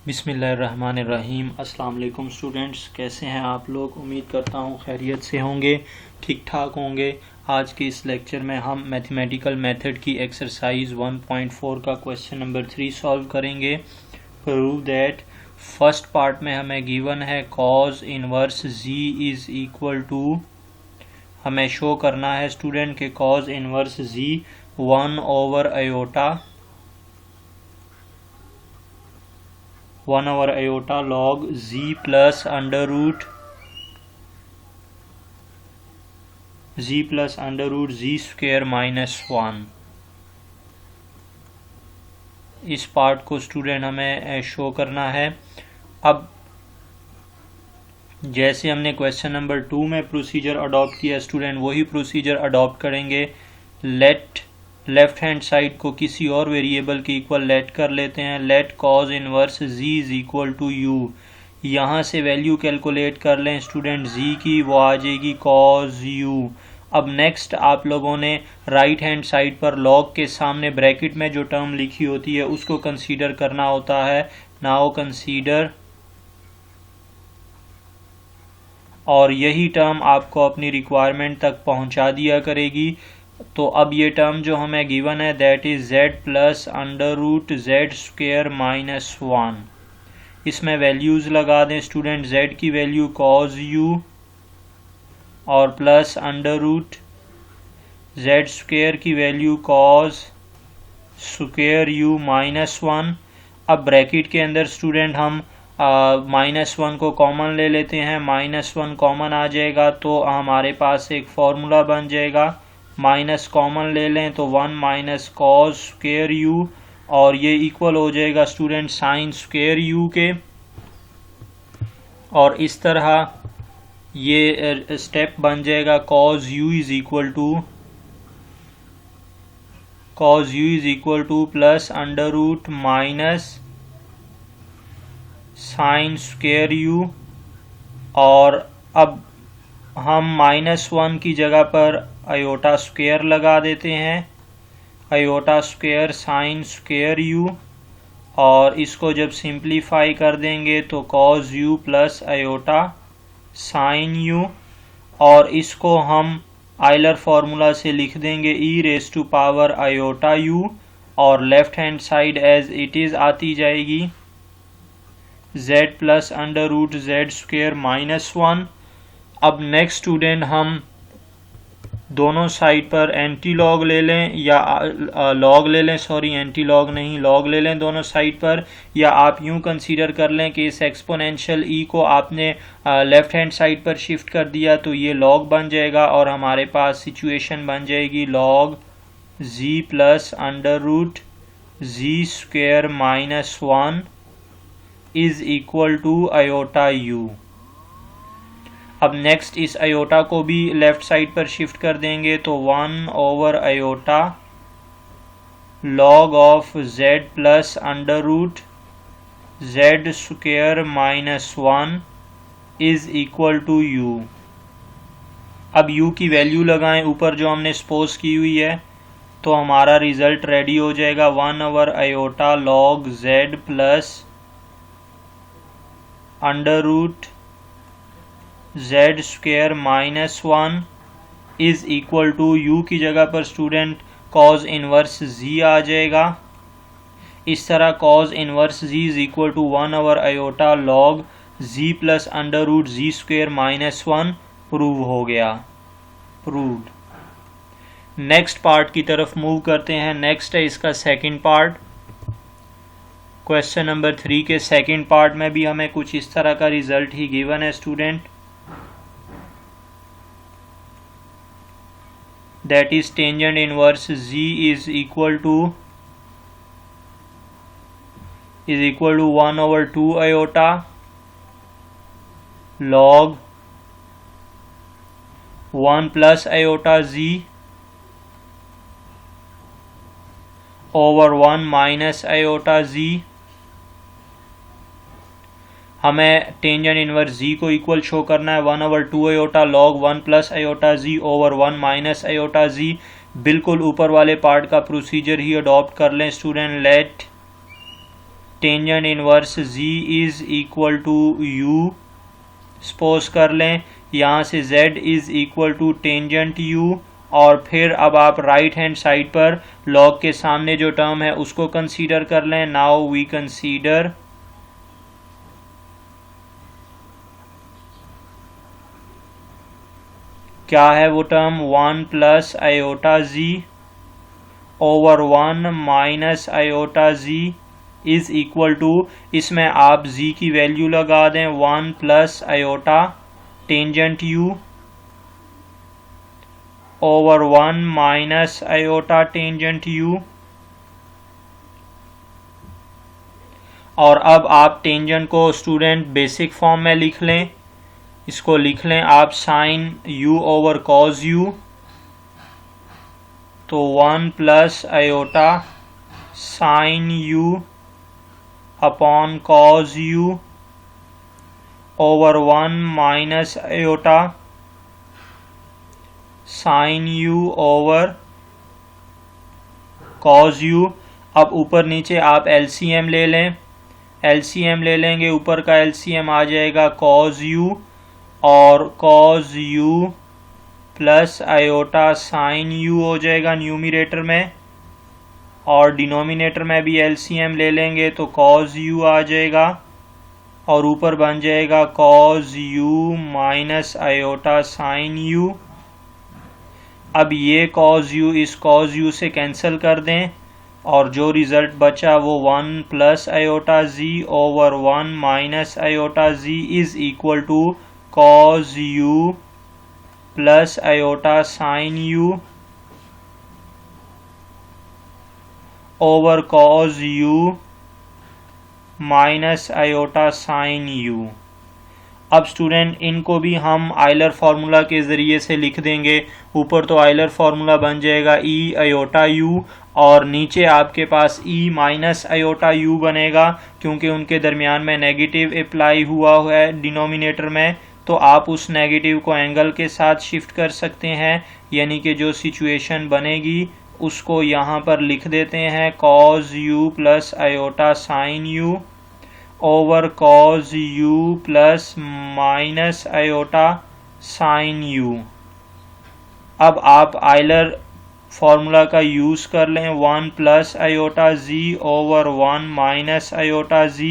बिस्मिल्लाहिर्रहमानिर्रहीम। अस्सलाम वालेकुम स्टूडेंट्स, कैसे हैं आप लोग। उम्मीद करता हूँ खैरियत से होंगे, ठीक ठाक होंगे। आज के इस लेक्चर में हम मैथमेटिकल मेथड की एक्सरसाइज 1.4 का क्वेश्चन नंबर 3 सॉल्व करेंगे। प्रूव दैट फर्स्ट पार्ट में हमें गिवन है cos inverse z is equal to, हमें शो करना है स्टूडेंट के कॉज इनवर्स जी 1/आयोटा 1/आयोटा log z plus under root z square -1। इस पार्ट को स्टूडेंट हमें शो करना है। अब जैसे हमने क्वेश्चन नंबर 2 में प्रोसीजर अडॉप्ट किया स्टूडेंट, वही प्रोसीजर अडॉप्ट करेंगे। लेफ्ट हैंड साइड को किसी और वेरिएबल के इक्वल लेट कर लेते हैं। Let cos inverse z is equal to u। यहाँ से वैल्यू कैलकुलेट कर लें स्टूडेंट z की, वो आ जाएगी कॉज u। अब नेक्स्ट आप लोगों ने राइट हैंड साइड पर लॉग के सामने ब्रैकेट में जो टर्म लिखी होती है उसको कंसीडर करना होता है। नाउ कंसीडर, और यही टर्म आपको अपनी रिक्वायरमेंट तक पहुंचा दिया करेगी। तो अब ये टर्म जो हमें गिवन है that is z plus under root z square -1। इसमें वैल्यूज लगा दें स्टूडेंट। z की वैल्यू कॉज u और plus under root z square की वैल्यू कॉज स्क्वेयर u -1। अब ब्रैकेट के अंदर स्टूडेंट हम -1 को कॉमन ले लेते हैं। -1 कॉमन आ जाएगा तो हमारे पास एक फॉर्मूला बन जाएगा। माइनस कॉमन ले लें तो 1 माइनस कॉस स्क्वेयर u, और ये इक्वल हो जाएगा स्टूडेंट साइन स्क्वेयर u के। और इस तरह ये स्टेप बन जाएगा cos u is equal to plus under root minus sine square u। और अब हम -1 की जगह पर आयोटा स्क्वेयर लगा देते हैं। Iota square sine square u, और इसको जब सिंप्लीफाई कर देंगे तो cos u plus iota sine u, और इसको हम आयलर फार्मूला से लिख देंगे e⁻ आयोटा u, और left hand side as it is आती जाएगी z plus under root z square -1। अब नेक्स्ट स्टूडेंट हम दोनों साइड पर एंटी लॉग ले लें या लॉग ले लें, सॉरी एंटी लॉग नहीं, लॉग ले लें दोनों साइड पर। या आप यूं कंसीडर कर लें कि इस एक्सपोनेंशियल e को आपने लेफ्ट हैंड साइड पर शिफ्ट कर दिया तो ये लॉग बन जाएगा, और हमारे पास सिचुएशन बन जाएगी log z plus under root z square -1 is equal to iota u। अब नेक्स्ट इस आयोटा को भी लेफ्ट साइड पर शिफ्ट कर देंगे तो iota log of z plus under root z square -1 is equal to u। अब u की वैल्यू लगाएं ऊपर जो हमने सपोज की हुई है, तो हमारा रिजल्ट रेडी हो जाएगा iota log z plus under root z square -1 is equal to u की जगह पर स्टूडेंट कॉज इनवर्स z आ जाएगा। इस तरह cos inverse z is equal to iota log z plus under root z square -1 prove हो गया, proved. Next part की तरफ मूव करते हैं। नेक्स्ट है इसका सेकंड पार्ट। क्वेश्चन नंबर 3 के सेकंड पार्ट में भी हमें कुछ इस तरह का रिजल्ट ही गिवन है student, that is tangent inverse z is equal to 1/2 log 1 plus iota z over 1 minus iota z। हमें टेंजेंट इनवर्स z को इक्वल शो करना है 1/2 iota log 1 plus iota z over 1 minus iota z। बिल्कुल ऊपर वाले part का procedure ही adopt कर लें student. Let tangent inverse z is equal to u suppose कर लें, यहाँ से z is equal to tangent u, और फिर अब आप राइट हैंड साइड पर लॉग के सामने जो टर्म है उसको कंसीडर कर लें। नाउ वी कंसीडर क्या है वो term, 1 plus iota z over 1 minus iota z is equal to, इसमें आप z की वैल्यू लगा दें 1 plus iota tangent u over 1 minus iota tangent u, और अब आप टेंजेंट को स्टूडेंट बेसिक फॉर्म में लिख लें। इसको लिख लें आप sine u over cos u, तो 1 plus iota sine u upon cos u over 1 minus iota sine u over cos u। अब ऊपर नीचे आप LCM ले लें, LCM ले लेंगे, ऊपर का LCM आ जाएगा कॉज u और cause u plus iota sine u हो जाएगा न्यूमरेटर में, और डिनोमिनेटर में भी LCM ले लेंगे तो कॉज u आ जाएगा, और ऊपर बन जाएगा cos u minus iota sine u। अब ये कॉज u इस कॉज u से कैंसिल कर दें, और जो रिजल्ट बचा वो 1 plus iota z over 1 minus iota z is equal to cos u plus iota sine u over cos u minus iota sine u। अब स्टूडेंट इनको भी हम आइलर फार्मूला के ज़रिए से लिख देंगे। ऊपर तो आइलर फार्मूला बन जाएगा e आयोटा u, और नीचे आपके पास e माइनस आयोटा u बनेगा, क्योंकि उनके दरमियान में नेगेटिव अप्लाई हुआ है डिनोमिनेटर में, तो आप उस नेगेटिव को एंगल के साथ शिफ्ट कर सकते हैं। यानी कि जो सिचुएशन बनेगी उसको यहाँ पर लिख देते हैं cause u plus iota sine u over cos u plus minus iota sine u। अब आप आइलर फार्मूला का यूज़ कर लें, 1 plus iota z over 1 minus iota z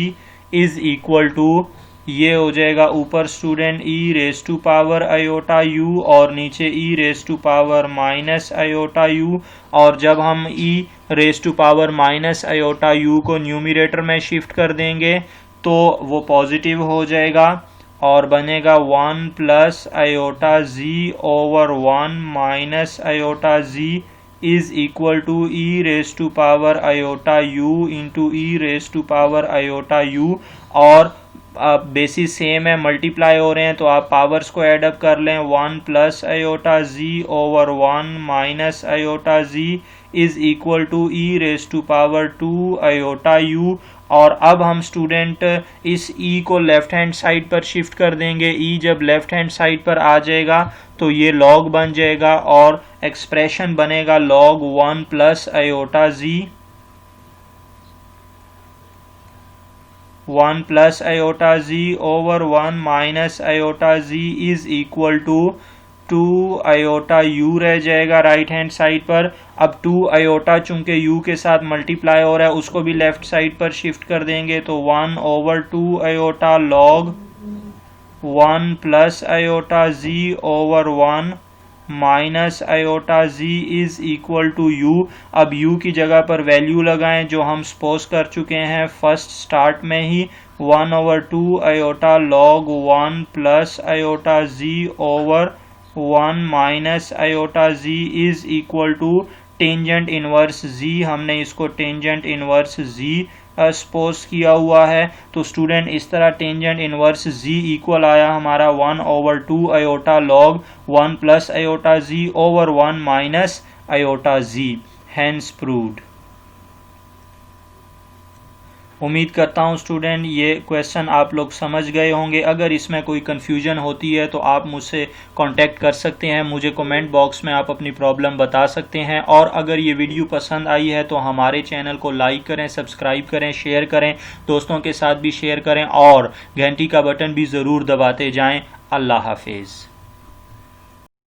is equal to, ये हो जाएगा ऊपर student e raise to power iota u और नीचे e raise to power minus iota u, और जब हम e raise to power minus iota u को न्यूमरेटर में शिफ्ट कर देंगे तो वो पॉजिटिव हो जाएगा और बनेगा 1 plus iota z over 1 minus iota z is equal to e raise to power iota u into e raise to power iota u, और बेसिस सेम है, मल्टीप्लाई हो रहे हैं तो आप पावर्स को ऐड अप कर लें। 1 plus iota z over 1 minus iota z is equal to e raise to power 2 iota u, और अब हम स्टूडेंट इस e को लेफ्ट हैंड साइड पर शिफ्ट कर देंगे। e जब लेफ्ट हैंड साइड पर आ जाएगा तो ये log बन जाएगा और एक्सप्रेशन बनेगा log 1 plus iota z 1 plus iota z over 1 minus iota z is equal to 2 iota u रह जाएगा राइट हैंड साइड पर। अब 2 आयोटा चूंकि u के साथ मल्टीप्लाई हो रहा है उसको भी लेफ्ट साइड पर शिफ्ट कर देंगे तो 1 over 2 iota log 1 plus iota z over 1 minus iota z is equal to u। अब u की जगह पर वैल्यू लगाएं जो हम सपोज कर चुके हैं फर्स्ट स्टार्ट में ही, 1 over 2 iota log 1 plus iota z over 1 minus iota z is equal to tangent inverse z। हमने इसको टेंजेंट इनवर्स z सपोज किया हुआ है, तो स्टूडेंट इस तरह टेंजेंट इनवर्स z इक्वल आया हमारा 1 over 2 iota log 1 plus iota z over 1 minus iota z, hence proved. उम्मीद करता हूँ स्टूडेंट ये क्वेश्चन आप लोग समझ गए होंगे। अगर इसमें कोई कन्फ्यूजन होती है तो आप मुझसे कांटेक्ट कर सकते हैं, मुझे कमेंट बॉक्स में आप अपनी प्रॉब्लम बता सकते हैं। और अगर ये वीडियो पसंद आई है तो हमारे चैनल को लाइक करें, सब्सक्राइब करें, शेयर करें, दोस्तों के साथ भी शेयर करें और घंटी का बटन भी ज़रूर दबाते जाएं। अल्लाह हाफिज़।